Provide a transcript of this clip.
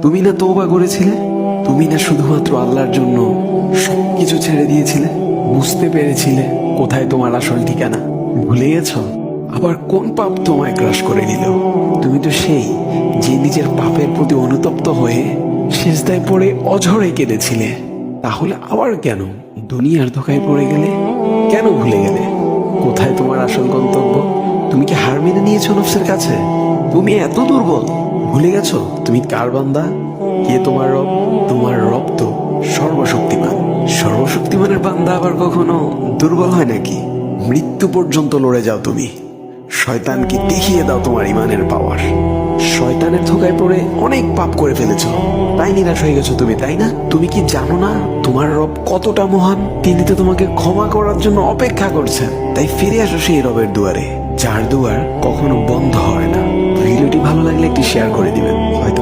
তুমি না তওবা করেছিলে? তুমি না শুধুমাত্র আল্লাহর জন্য সবকিছু ছেড়ে দিয়েছিলে? বুঝতে পেরেছিলে কোথায় তোমার আসল ঠিকানা? ভুলে গেছো? আবার কোন পাপ তোমায় গ্রাস করে নিল? তুমি তো সেই যে নিজের পাপের প্রতি অনুতপ্ত হয়ে সিজদায় পড়ে অঝরে কেঁদেছিলে। তাহলে আবার কেন দুনিয়ার ধোকায় পড়ে গেলে? কেন ভুলে গেলে কোথায় তোমার আসল গন্তব্য? তুমি কি হার মেনে নিয়েছো নফসের কাছে? তুমি এত দুর্বল, ভুলে গেছো তুমি কার বান্দা? কে তোমার রব? তোমার রব তো সর্বশক্তিমান। সর্বশক্তিমানের বান্দা আবার কখনো দুর্বল হয় নাকি? মৃত্যু পর্যন্ত লড়ে যাও তুমি। শয়তানকে দেখিয়ে দাও তোমার ইমানের পাওয়ার। শয়তানের ধোকায় পড়ে অনেক পাপ করে ফেলেছো, তাই নিরাশ হয়ে গেছো তুমি, তাই না? তুমি কি জানো না তোমার রব কতটা মহান? তিনি তো তোমাকে ক্ষমা করার জন্য অপেক্ষা করছেন। তাই ফিরে আসো সেই রবের দুয়ারে, যার দুয়ার কখনো বন্ধ হয় না। ভিডিওটি ভালো লাগলে একটি শেয়ার করে দিবেন। হয়তো